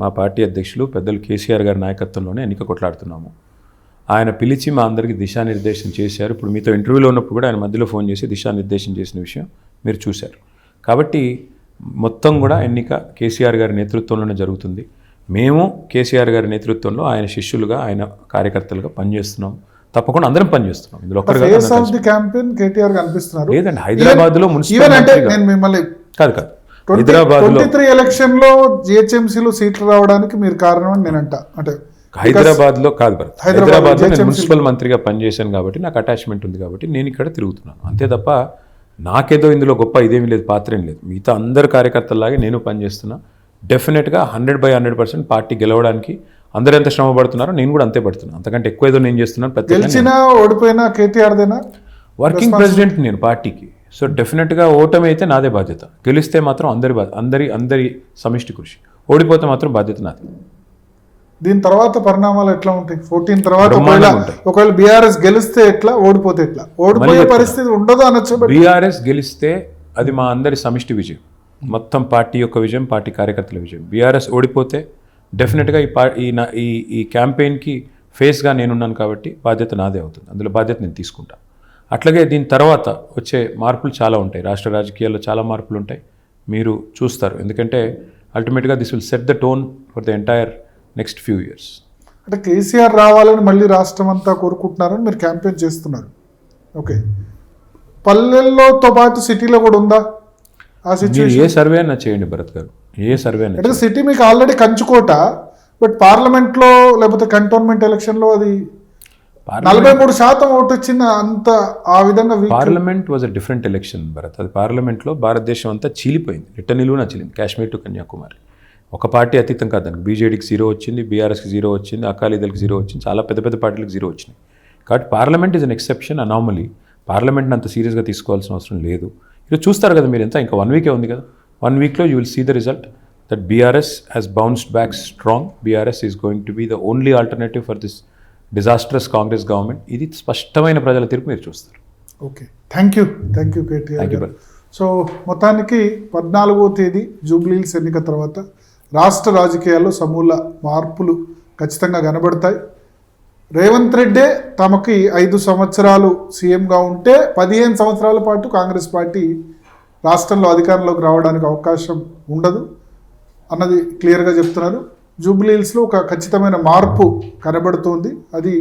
మా పార్టీ అధ్యక్షులు పెద్దలు కేసీఆర్ గారి నాయకత్వంలోనే ఎన్నిక కొట్లాడుతున్నాము. ఆయన పిలిచి మా అందరికీ దిశానిర్దేశం చేశారు. ఇప్పుడు మీతో ఇంటర్వ్యూలో ఉన్నప్పుడు కూడా ఆయన మధ్యలో ఫోన్ చేసి దిశానిర్దేశం చేసిన విషయం మీరు చూశారు. కాబట్టి మొత్తం కూడా ఎన్నిక కేసీఆర్ గారి నేతృత్వంలోనే జరుగుతుంది. మేము కేసీఆర్ గారి నేతృత్వంలో ఆయన శిష్యులుగా ఆయన కార్యకర్తలుగా పనిచేస్తున్నాం. తప్పకుండా అందరం పనిచేస్తున్నాం. ఇందులో లేదండి, హైదరాబాద్లో మున్సిపల్ కాదు హైదరాబాద్లో ఎలక్షన్లో జిహెచ్ఎంసీలో సీట్లు రావడానికి మీరు కారణం అని నేను అంటే హైదరాబాద్లో కాదు భరత్, హైదరాబాద్లో నేను మున్సిపల్ మంత్రిగా పనిచేశాను కాబట్టి నాకు అటాచ్మెంట్ ఉంది కాబట్టి నేను ఇక్కడ తిరుగుతున్నాను అంతే తప్ప నాకేదో ఇందులో గొప్ప ఇదేమీ లేదు, పాత్ర ఏం లేదు. మిగతా అందరు కార్యకర్తల్లాగే నేను పనిచేస్తున్నా. డెఫినెట్గా 100% పార్టీ గెలవడానికి అందరూ ఎంత శ్రమ పడుతున్నారో నేను కూడా అంతే పడుతున్నాను. అంతకంటే ఎక్కువ ఏదో నేను చేస్తున్నాను. గెలిచినా ఓడిపోయినా కేటీఆర్దేనా వర్కింగ్ ప్రెసిడెంట్ నేను పార్టీకి. సో డెఫినెట్గా ఓటమి అయితే నాదే బాధ్యత, గెలిస్తే మాత్రం అందరి సమిష్టి కృషి, ఓడిపోతే మాత్రం బాధ్యత నాది. దీని తర్వాత పరిణామాలు ఎట్లా ఉంటాయి? 14 తర్వాత ఒకవేళ బీఆర్ఎస్ గెలిస్తే ఎట్లా, ఓడిపోతే ఎట్లా? ఓడిపోయే పరిస్థితి ఉండదు అనొచ్చు. బీఆర్ఎస్ గెలిస్తే అది మా అందరి సమిష్టి విజయం, మొత్తం పార్టీ యొక్క విజయం, పార్టీ కార్యకర్తల విజయం. బీఆర్ఎస్ ఓడిపోతే డెఫినెట్గా ఈ క్యాంపెయిన్కి ఫేస్గా నేనున్నాను కాబట్టి బాధ్యత నాదే అవుతుంది. అందులో బాధ్యత నేను తీసుకుంటాను. అట్లాగే దీని తర్వాత వచ్చే మార్పులు చాలా ఉంటాయి. రాష్ట్ర రాజకీయాల్లో చాలా మార్పులు ఉంటాయి, మీరు చూస్తారు. ఎందుకంటే అల్టిమేట్గా this will set the tone for the entire next few years. అంటే కేసీఆర్ రావాలని మళ్ళీ రాష్ట్రం అంతా కోరుకుంటున్నారని మీరు క్యాంపెయిన్ చేస్తున్నారు. ఓకే, పల్లెల్లోతో పాటు సిటీలో కూడా ఉందా ఆ సిచ్యువేషన్? ఏ సర్వే అయినా చేయండి భరత్ గారు, ఏ సర్వే అయినా. అంటే సిటీ మీకు ఆల్రెడీ కంచుకోట, బట్ పార్లమెంట్లో లేకపోతే కంటోన్మెంట్ ఎలక్షన్లో అది 43% ఓటు వచ్చింది. అంత ఆ విధంగా parliament was a different election Bharat. అది పార్లమెంట్లో భారతదేశం అంతా చీలిపోయింది, ఇట్ట నిలువున చీలింది. కాశ్మీర్ టు కన్యాకుమారి ఒక పార్టీ అతీతం కాదు దానికి. బీజేడీకి 0 వచ్చింది, బీఆర్ఎస్కి 0 వచ్చింది, అకాలీదళకి 0 వచ్చింది, చాలా పెద్ద పెద్ద పార్టీలకు 0 వచ్చినాయి. కాబట్టి parliament is an exception, anomaly. పార్లమెంట్ని అంత సీరియస్గా తీసుకోవాల్సిన అవసరం లేదు. ఈరోజు చూస్తారు కదా మీరు, ఇంకా 1 వీకే ఉంది కదా. 1 వీక్లో you will see the result that BRS has bounced back strong. BRS is going to be the only alternative for this disastrous Congress government. ఇది స్పష్టమైన ప్రజల తీర్పు మీరు చూస్తారు. Okay, thank you KTR. So మొత్తానికి 14వ తేదీ జూబ్లీహిల్స్ ఎన్నిక తర్వాత రాష్ట్ర రాజకీయాల్లో సమూల మార్పులు ఖచ్చితంగా కనబడతాయి. రేవంత్ రెడ్డే తమకి 5 సంవత్సరాలు సీఎంగా ఉంటే 15 సంవత్సరాల పాటు కాంగ్రెస్ పార్టీ రాష్ట్రంలో అధికారంలోకి రావడానికి అవకాశం ఉండదు అన్నది క్లియర్గా చెప్తున్నారు. జూబ్లీహిల్స్లో ఒక ఖచ్చితమైన మార్పు కనబడుతుంది. అది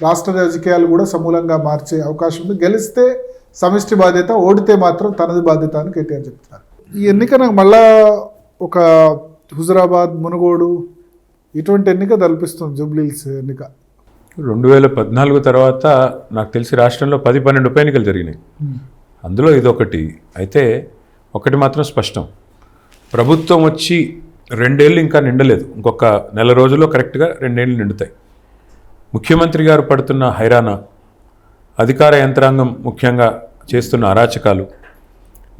రాష్ట్ర రాజకీయాలు కూడా సమూలంగా మార్చే అవకాశం ఉంది. గెలిస్తే సమిష్టి బాధ్యత, ఓడితే మాత్రం తనది బాధ్యత అని కేటీఆర్ చెప్తున్నారు. ఈ ఎన్నిక నాకు మళ్ళా ఒక హుజురాబాద్, మునుగోడు ఇటువంటి ఎన్నిక తలపిస్తుంది. జూబ్లీహిల్స్ ఎన్నిక 2014 తర్వాత నాకు తెలిసి రాష్ట్రంలో 10-12 ఉప ఎన్నికలు జరిగినాయి. అందులో ఇదొకటి. అయితే ఒకటి మాత్రం స్పష్టం, ప్రభుత్వం వచ్చి 2 ఏళ్ళు ఇంకా నిండలేదు. ఇంకొక నెల రోజుల్లో కరెక్ట్గా 2 ఏళ్ళు నిండుతాయి. ముఖ్యమంత్రి గారు పడుతున్న హైరానా, అధికార యంత్రాంగం ముఖ్యంగా చేస్తున్న అరాచకాలు,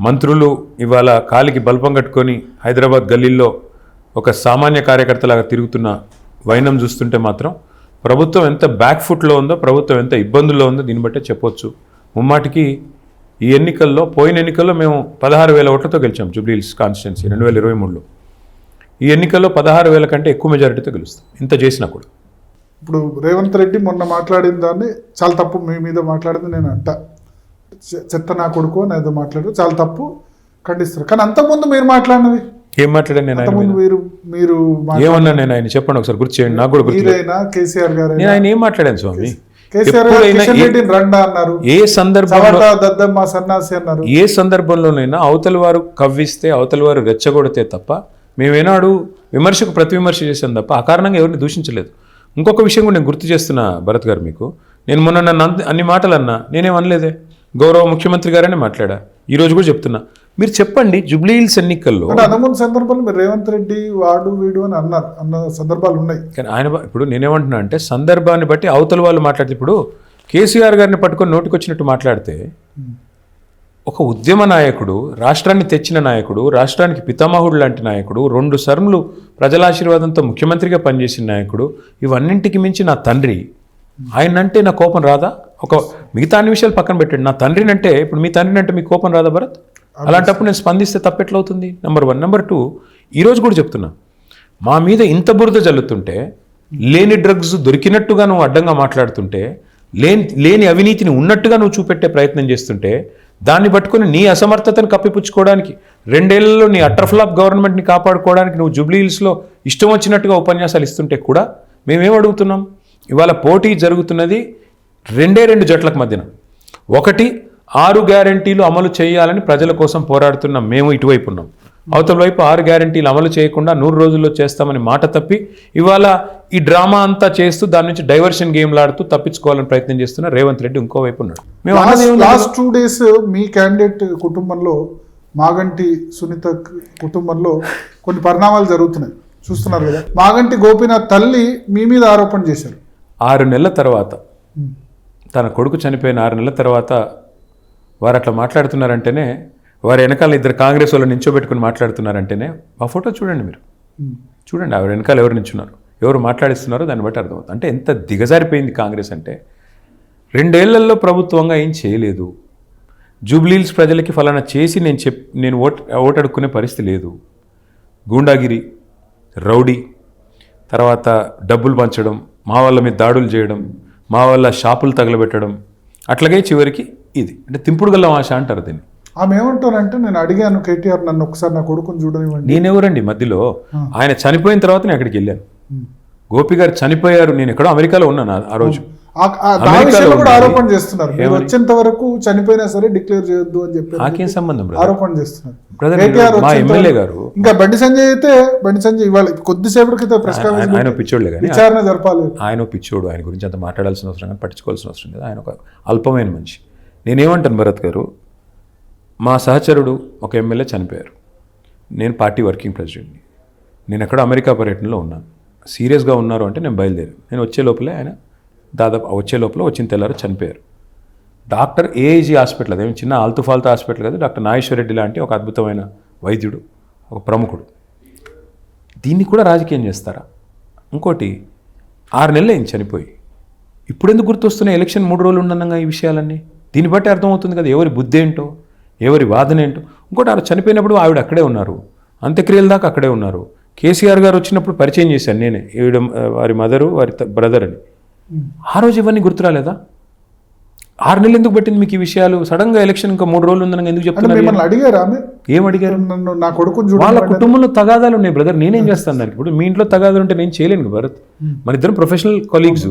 మంత్రులు ఇవాళ కాలికి బల్పం కట్టుకొని హైదరాబాద్ గల్లీల్లో ఒక సామాన్య కార్యకర్తలాగా తిరుగుతున్న వైనం చూస్తుంటే మాత్రం ప్రభుత్వం ఎంత బ్యాక్ ఫుట్లో ఉందో, ప్రభుత్వం ఎంత ఇబ్బందుల్లో ఉందో దీన్ని బట్టే చెప్పొచ్చు. ముమ్మాటికి ఈ ఎన్నికల్లో, పోయిన ఎన్నికల్లో మేము 16,000 ఓట్లతో గెలిచాం జూబ్లీహిల్స్ కాన్స్టిట్యున్సీ 2023లో. ఈ ఎన్నికల్లో 16,000 కంటే ఎక్కువ మెజారిటీతో గెలుస్తాం ఇంత చేసినా కూడా. ఇప్పుడు రేవంత్ రెడ్డి మొన్న మాట్లాడిన దాన్ని చాలా తప్పు, మీ మీద మాట్లాడింది నేను అంట, చెత్త నా కొడుకు అని ఏదో మాట్లాడారు, చాలా తప్పు, ఖండిస్తారు. కానీ అంతకుముందు మీరు మాట్లాడినది ఏం మాట్లాడాను నేను? మీరు ఏమన్నా నేను ఆయన చెప్పండి ఒకసారి, గుర్తు చేయండి. నాకు కూడా గుర్తు. కేసీఆర్ గారు నేను ఆయన ఏం మాట్లాడాను స్వామి? ఏ సందర్భంలోనైనా అవతల వారు కవ్విస్తే, అవతల వారు రెచ్చగొడితే తప్ప మేమేనాడు విమర్శకు ప్రతి విమర్శ చేశాను తప్ప ఆ కారణంగా ఎవరిని దూషించలేదు. ఇంకొక విషయం కూడా నేను గుర్తు చేస్తున్నా భరత్ గారు మీకు, నేను మొన్న నన్ను అన్ని మాటలు అన్నా, నేనేమనలేదే. గౌరవ ముఖ్యమంత్రి గారనే మాట్లాడా, ఈరోజు కూడా చెప్తున్నా. మీరు చెప్పండి, జూబ్లీహిల్స్ ఎన్నికల్లో అంతకుముందు సందర్భాలు మీరు రేవంత్ రెడ్డి వాడు వీడు అని అన్న సందర్భాలు ఉన్నాయి. కానీ ఆయన ఇప్పుడు నేనేమంటున్నా అంటే సందర్భాన్ని బట్టి అవతల వాళ్ళు మాట్లాడితే, ఇప్పుడు కేసీఆర్ గారిని పట్టుకొని నోటికొచ్చినట్టు మాట్లాడితే, ఒక ఉద్యమ నాయకుడు, రాష్ట్రాన్ని తెచ్చిన నాయకుడు, రాష్ట్రానికి పితామహుడు లాంటి నాయకుడు, 2 టర్ములు ప్రజల ఆశీర్వాదంతో ముఖ్యమంత్రిగా పనిచేసిన నాయకుడు, ఇవన్నింటికి మించి నా తండ్రి, ఆయనంటే నా కోపం రాదా? ఒక మిగతా అన్ని విషయాలు పక్కన పెట్టండి, నా తండ్రినంటే, ఇప్పుడు మీ తండ్రినంటే మీకు కోపం రాదా భరత్? అలాంటప్పుడు నేను స్పందిస్తే తప్పెట్లవుతుంది? నెంబర్ 1. నెంబర్ 2, ఈరోజు కూడా చెప్తున్నా, మా మీద ఇంత బురద జల్లుతుంటే, లేని డ్రగ్స్ దొరికినట్టుగా నువ్వు అడ్డంగా మాట్లాడుతుంటే, లేని అవినీతిని ఉన్నట్టుగా నువ్వు చూపెట్టే ప్రయత్నం చేస్తుంటే, దాన్ని పట్టుకొని నీ అసమర్థతను కప్పిపుచ్చుకోవడానికి, 2 ఏళ్లలో నీ అటర్ఫ్లాప్ గవర్నమెంట్ని కాపాడుకోవడానికి నువ్వు జూబ్లీ హిల్స్లో ఇష్టం వచ్చినట్టుగా ఉపన్యాసాలు ఇస్తుంటే కూడా మేమేం అడుగుతున్నాం? ఇవాళ పోటీ జరుగుతున్నది 2 జట్లకు మధ్యన. ఒకటి 6 గ్యారంటీలు అమలు చేయాలని ప్రజల కోసం పోరాడుతున్న మేము ఇటువైపు ఉన్నాం. అవతల వైపు 6 గ్యారంటీలు అమలు చేయకుండా 100 రోజుల్లో చేస్తామని మాట తప్పి ఇవాళ ఈ డ్రామా అంతా చేస్తూ దాని నుంచి డైవర్షన్ గేమ్లు ఆడుతూ తప్పించుకోవాలని ప్రయత్నం చేస్తున్న రేవంత్ రెడ్డి ఇంకోవైపు ఉన్నాడు. మేము లాస్ట్ 2 days మీ క్యాండిడేట్ కుటుంబంలో, మాగంటి సునీత కుటుంబంలో కొన్ని పరిణామాలు జరుగుతున్నాయి, చూస్తున్నారు కదా. మాగంటి గోపీనాథ్ తల్లి మీ మీద ఆరోపణ చేశారు. 6 నెలల తర్వాత, తన కొడుకు చనిపోయిన 6 నెలల తర్వాత వారు అట్లా మాట్లాడుతున్నారంటేనే, వారి వెనకాల 2 కాంగ్రెస్ వాళ్ళు నించోబెట్టుకుని మాట్లాడుతున్నారంటేనే, ఆ ఫోటో చూడండి, మీరు చూడండి ఆ వెనకాల ఎవరు నించున్నారు, ఎవరు మాట్లాడిస్తున్నారో దాన్ని బట్టి అర్థమవుతుంది. అంటే ఎంత దిగజారిపోయింది కాంగ్రెస్ అంటే. 2 ఏళ్లలో ప్రభుత్వంగా ఏం చేయలేదు. జూబ్లీహిల్స్ ప్రజలకి ఫలానా చేసి నేను ఓటు అడుక్కునే పరిస్థితి లేదు. గూండాగిరి, రౌడీ, తర్వాత డబ్బులు పంచడం, మా వాళ్ళ మీద దాడులు చేయడం, మా వాళ్ళ షాపులు తగలబెట్టడం, అట్లాగే చివరికి ఇది అంటే తింపుడు గల్లం ఆశ అంటారు దీన్ని. ఆమె ఏమంటారంటే, నేను అడిగాను కేటీఆర్ నన్ను ఒకసారి నా కొడుకుని చూడనివ్వండి. నేనెవరండి మధ్యలో? ఆయన చనిపోయిన తర్వాత నేను అక్కడికి వెళ్ళాను. గోపి గారు చనిపోయారు, నేను ఎక్కడో అమెరికాలో ఉన్నాను ఆ రోజు. ఆరోపణ చేస్తున్నారు, వచ్చేంత వరకు చనిపోయినా సరే డిక్లేర్ చేయొద్దు అని చెప్పి నాకేం సంబంధం? ఆరోపణ చేస్తున్నారు. మా ఎమ్మెల్యే గారు. ఇంకా బండి సంజయ్ ఇవాళ కొద్దిసేపటి క్రితం ప్రెస్ కాన్ఫరెన్స్, ఆయన పిచ్చోడులే కానీ విచారణ జరపాలి. ఆయన పిచ్చోడు, ఆయన గురించి అంత మాట్లాడాల్సిన అవసరం కానీ పట్టించుకోవాల్సిన అవసరం లేదు. ఆయన ఒక అల్పమైన మనిషి. నేనేమంటాను భరత్ గారు, మా సహచరుడు ఒక ఎమ్మెల్యే చనిపోయారు, నేను పార్టీ వర్కింగ్ ప్రెసిడెంట్ని, నేను ఎక్కడో అమెరికా పర్యటనలో ఉన్నాను. సీరియస్గా ఉన్నారు అంటే నేను బయలుదేరాను. నేను వచ్చే లోపలే ఆయన వచ్చిన తెల్లారు చనిపోయారు. డాక్టర్ ఏఐజీ హాస్పిటల్, అదేమి చిన్న ఆల్తుఫాల్తు హాస్పిటల్ కాదు, డాక్టర్ నాగేశ్వర రెడ్డి లాంటి ఒక అద్భుతమైన వైద్యుడు, ఒక ప్రముఖుడు. దీన్ని కూడా రాజకీయం చేస్తారా? ఇంకోటి, 6 నెలలు అయింది చనిపోయి, ఇప్పుడు ఎందుకు గుర్తొస్తున్నాయి ఎలక్షన్ 3 రోజులు ఉండగా ఈ విషయాలన్నీ? దీన్ని బట్టి అర్థమవుతుంది కదా ఎవరి బుద్ధి ఏంటో, ఎవరి వాదన ఏంటో. ఇంకోటి, ఆవిడ చనిపోయినప్పుడు ఆవిడ అక్కడే ఉన్నారు, అంత్యక్రియల దాకా అక్కడే ఉన్నారు. కేసీఆర్ గారు వచ్చినప్పుడు పరిచయం చేశాను నేనే, ఈవిడ వారి మదరు, వారి బ్రదర్ అని. ఆ రోజు ఇవన్నీ గుర్తురాలేదా? 6 నెలలు ఎందుకు పట్టింది మీకు ఈ విషయాలు? సడన్గా ఎలక్షన్ ఇంకా 3 రోజులు ఉందనగా ఎందుకు చెప్తున్నారు? అడిగారా? ఏం అడిగారు? నా కొడుకు వాళ్ళ కుటుంబంలో తగాదాలు ఉన్నాయి బ్రదర్, నేనేం చేస్తాను దానికి? ఇప్పుడు మీ ఇంట్లో తగాదాలు ఉంటే నేను చేయలేను భరత్. మన ఇద్దరం ప్రొఫెషనల్ కొలీగ్స్,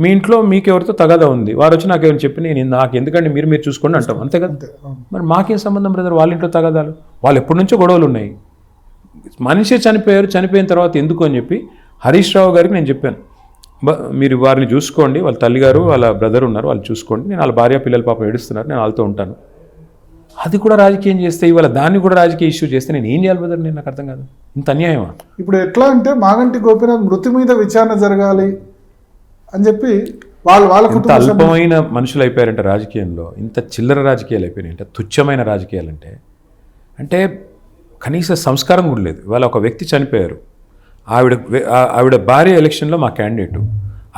మీ ఇంట్లో మీకెవరితో తగాదా ఉంది, వారు వచ్చి నాకు ఏమైనా చెప్పి నేను నాకు ఎందుకంటే మీరు చూసుకోండి అంటాం, అంతే కదా. మరి మాకేం సంబంధం బ్రదర్ వాళ్ళ ఇంట్లో తగాదాలు? వాళ్ళు ఎప్పటి నుంచో గొడవలు ఉన్నాయి. మనిషి చనిపోయిన తర్వాత ఎందుకు అని చెప్పి హరీష్ రావు గారికి నేను చెప్పాను, మీరు వారిని చూసుకోండి, వాళ్ళ తల్లిగారు వాళ్ళ బ్రదర్ ఉన్నారు, వాళ్ళు చూసుకోండి, నేను వాళ్ళ భార్య పిల్లల పాపం ఏడుస్తున్నారు, నేను వాళ్ళతో ఉంటాను. అది కూడా రాజకీయం చేస్తే, ఇవాళ దాన్ని కూడా రాజకీయ ఇష్యూ చేస్తే నేను ఏం చేయాలి బ్రదర్? నేను నాకు అర్థం కాదు. ఇంత అన్యాయమా? ఇప్పుడు ఎట్లా అంటే, మాగంటి గోపీనాథ్ మృతి మీద విచారణ జరగాలి అని చెప్పి వాళ్ళ ఇంత అల్పమైన మనుషులు అయిపోయారంటే రాజకీయంలో, ఇంత చిల్లర రాజకీయాలు అయిపోయినాయి అంటే, తుచ్చమైన రాజకీయాలు అంటే కనీస సంస్కారం కూడా లేదు. ఇవాళ ఒక వ్యక్తి చనిపోయారు, ఆవిడ భార్య ఎలక్షన్లో మా క్యాండిడేటు,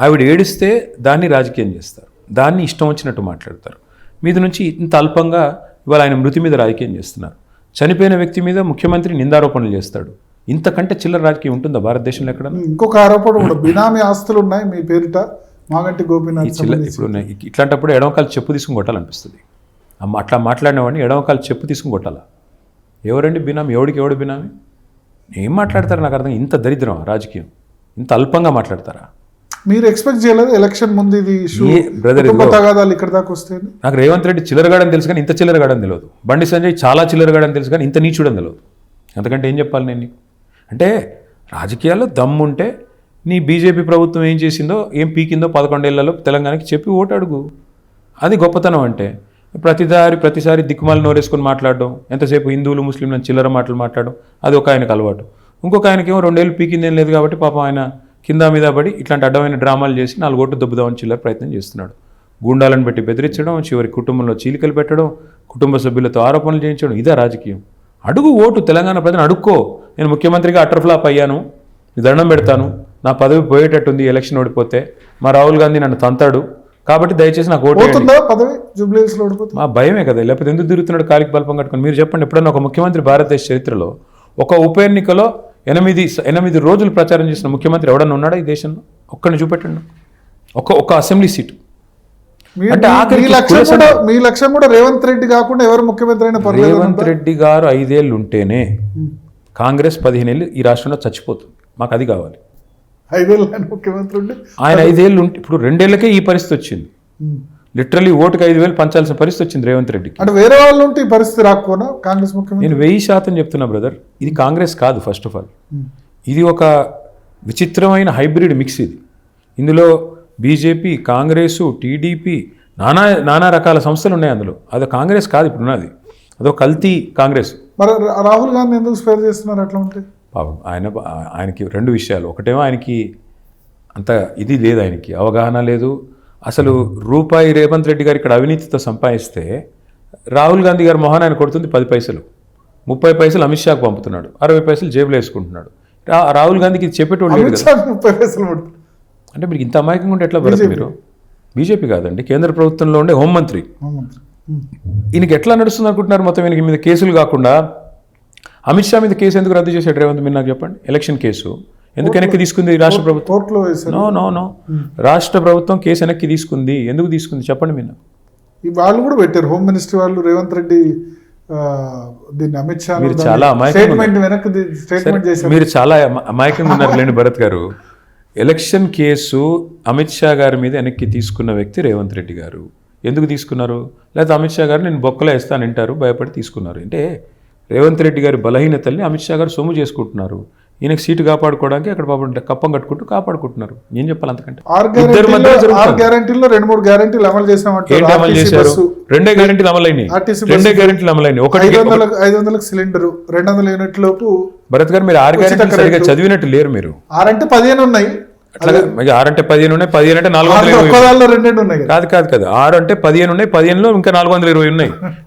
ఆవిడ ఏడిస్తే దాన్ని రాజకీయం చేస్తారు, దాన్ని ఇష్టం వచ్చినట్టు మాట్లాడతారు. మీద నుంచి ఇంత అల్పంగా ఇవాళ ఆయన మృతి మీద రాజకీయం చేస్తున్నారు. చనిపోయిన వ్యక్తి మీద ముఖ్యమంత్రి నిందారోపణలు చేస్తాడు. ఇంతకంటే చిల్లర రాజకీయం ఉంటుందా భారతదేశంలో ఎక్కడ? ఇంకొక ఆరోపణ కూడా, బినామీ ఆస్తులు ఉన్నాయి మీ పేరిట మాగంటి గోపీనాథ్. ఇప్పుడు ఇట్లాంటప్పుడు ఎడమకాలు చెప్పు తీసుకుని కొట్టాలనిపిస్తుంది. అట్లా మాట్లాడిన వాడిని ఎడమకాలు చెప్పు తీసుకుని కొట్టాలా? ఎవరండి బినామీ? ఎవడు బినామీ? ఏం మాట్లాడతారు నాకు అర్థం. ఇంత దరిద్రం రాజకీయం, ఇంత అల్పంగా మాట్లాడతారా? మీరు ఎక్స్పెక్ట్ చేయలేదు ఎలక్షన్ ముందు ఇది తగాదాలు ఇక్కడ దాకా వస్తే? నాకు రేవంత్ రెడ్డి చిల్లరగాడని తెలుసు కానీ ఇంత చిల్లరగాడని తెలియదు. బండి సంజయ్ చాలా చిల్లరగాడని తెలుసు కానీ ఇంత నీచుడని తెలియదు. అంతకంటే ఏం చెప్పాలి నేను? అంటే రాజకీయాల్లో దమ్ముంటే నీ బీజేపీ ప్రభుత్వం ఏం చేసిందో, ఏం పీకిందో 11 ఏళ్లలో తెలంగాణకి చెప్పి ఓటు అడుగు. అది గొప్పతనం. అంటే ప్రతిసారి దిక్కుమాలి నోరేసుకొని మాట్లాడడం, ఎంతసేపు హిందువులు ముస్లింలు చిల్లర మాటలు మాట్లాడడం, అది ఒక ఆయనకు అలవాటు. ఇంకొక ఆయనకేమో 2 ఏళ్ళు పీకిందేం లేదు కాబట్టి పాపం ఆయన కింద మీద పడి ఇట్లాంటి అడ్డమైన డ్రామాలు చేసి 4 ఓట్లు దొబ్బుదామని చిల్లర ప్రయత్నం చేస్తున్నాడు. గూండాలను పెట్టి బెదిరించడం, చివరి కుటుంబంలో చీలికలు పెట్టడం, కుటుంబ సభ్యులతో ఆరోపణలు చేయించడం, ఇదే రాజకీయం. అడుగు ఓటు, తెలంగాణ ప్రజలను అడుక్కో. నేను ముఖ్యమంత్రిగా అటర్ఫ్లాప్ అయ్యాను, దండం పెడతాను, నా పదవి పోయేటట్టుంది ఎలక్షన్ ఓడిపోతే, మా రాహుల్ గాంధీ నన్ను తంతాడు, కాబట్టి దయచేసి నాకు ఓటు వేయండి. మా భయమే కదా, లేకపోతే ఎందుకు తిరుగుతున్నాడు కాలికి బల్పం కట్టుకొని? మీరు చెప్పండి, ఎప్పుడన్నా ఒక ముఖ్యమంత్రి భారతదేశ చరిత్రలో ఒక ఉప ఎన్నికలో ఎనిమిది రోజులు ప్రచారం చేసిన ముఖ్యమంత్రి ఎవడన్నా ఉన్నాడా ఈ దేశంలో? ఒక్కడిని చూపెట్టండి. ఒక్క అసెంబ్లీ సీటు. అంటే మీ లక్ష్యం కూడా రేవంత్ రెడ్డి కాకుండా ఎవరు ముఖ్యమంత్రి అయినా పర్లేదు. రేవంత్ రెడ్డి గారు 5 ఏళ్ళు ఉంటేనే కాంగ్రెస్ 15 ఏళ్ళు ఈ రాష్ట్రంలో చచ్చిపోతుంది. మాకు అది కావాలి. 5 ఏళ్ళు ముఖ్యమంత్రి ఉంటే ఆయన 5 ఏళ్ళు ఉంటే ఇప్పుడు 2 ఏళ్ళకే ఈ పరిస్థితి వచ్చింది. లిటరలీ ఓటుకు 5,000 పంచాల్సిన పరిస్థితి వచ్చింది రేవంత్ రెడ్డికి. అంటే వేరే వాళ్ళు ఉంటే ఈ పరిస్థితి రాకపోనా కాంగ్రెస్ ముఖ్యమంత్రి? నేను 1000% చెప్తున్నా బ్రదర్, ఇది కాంగ్రెస్ కాదు. ఫస్ట్ ఆఫ్ ఆల్ ఇది ఒక విచిత్రమైన హైబ్రిడ్ మిక్స్. ఇందులో బీజేపీ, కాంగ్రెస్, టీడీపీ, నానా రకాల సంస్థలు ఉన్నాయి అందులో. అది కాంగ్రెస్ కాదు ఇప్పుడు ఉన్నది, అదొక కల్తీ కాంగ్రెస్. మరి రాహుల్ గాంధీ ఎందుకు స్పేర్ చేస్తున్నారు అట్లా ఉంటే? పాపం ఆయనకి 2 విషయాలు. ఒకటేమో ఆయనకి అంత ఇది లేదు, ఆయనకి అవగాహన లేదు. అసలు రూపాయి రేవంత్ రెడ్డి గారు ఇక్కడ అవినీతితో సంపాదిస్తే రాహుల్ గాంధీ గారు మొహాన్ ఆయన కొడుతుంది 10 పైసలు, 30 పైసలు అమిత్ షాకు పంపుతున్నాడు, 60 పైసలు జేబులో వేసుకుంటున్నాడు. రాహుల్ గాంధీకి చెప్పేటోళ్ళు లేదు కదా. 30 పైసలు పడుతుంది అంటే మీరు ఇంత అమాయకంగా ఉంటే ఎట్లా పడుతుంది? మీరు బీజేపీ కాదండి, కేంద్ర ప్రభుత్వంలో ఉండే హోంమంత్రి. ఈయనకి ఎట్లా నడుస్తుంది అనుకుంటున్నారు? మొత్తం ఈయనకి మీద కేసులు కాకుండా అమిత్ షా మీద కేసు ఎందుకు రద్దు చేశాడు రేవంత్? మీరు నాకు చెప్పండి. ఎలక్షన్ కేసు ఎందుకు వెనక్కి తీసుకుంది రాష్ట్ర ప్రభుత్వం? నో రాష్ట్ర ప్రభుత్వం కేసు వెనక్కి తీసుకుంది. ఎందుకు తీసుకుంది చెప్పండి మీరు. వాళ్ళు కూడా పెట్టారు, హోమ్ మినిస్ట్రీ వాళ్ళు రేవంత్ రెడ్డి దీన్ని అమిత్ షా మీరు చాలా అమాయకంగా ఉన్నారు లేండి భరత్ గారు. ఎలక్షన్ కేసు అమిత్ షా గారి మీద వెనక్కి తీసుకున్న వ్యక్తి రేవంత్ రెడ్డి గారు. ఎందుకు తీసుకున్నారు? లేకపోతే అమిత్ షా గారు నేను బొక్కలో వేస్తానంటారు భయపడి తీసుకున్నారు. అంటే రేవంత్ రెడ్డి గారి బలహీనతల్ని అమిత్ షా గారు సొమ్ము చేసుకుంటున్నారు. ఈయనకి సీటు కాపాడుకోవడానికి అక్కడ పాపం కప్పం కట్టుకుంటూ కాపాడుకుంటున్నారు. ఏం చెప్పాలి అంతకంటే? 6 గ్యారెంటీలో 2-3 గ్యారెంటీలు అమలు చేసామంటే ఏంటి అమలు చేశారు? 2 గ్యారెంటీలు అమలైనాయి. 2 గ్యారెంటీలు అమలైనాయి. 500 సిలిండర్, 200 యూనిట్ లోపు. భరత్ గారు మీరు 6 గ్యారెంటీలు సరిగా చదివినట్టు లేరు మీరు. 6 అంటే 15 ఉన్నాయి. అట్లాగే 6 అంటే 15 ఉన్నాయి, 15 అంటే 420 ఉన్నాయి. కాదు 6 అంటే 15 ఉన్నాయి, 15లో ఇంకా 420 ఉన్నాయి.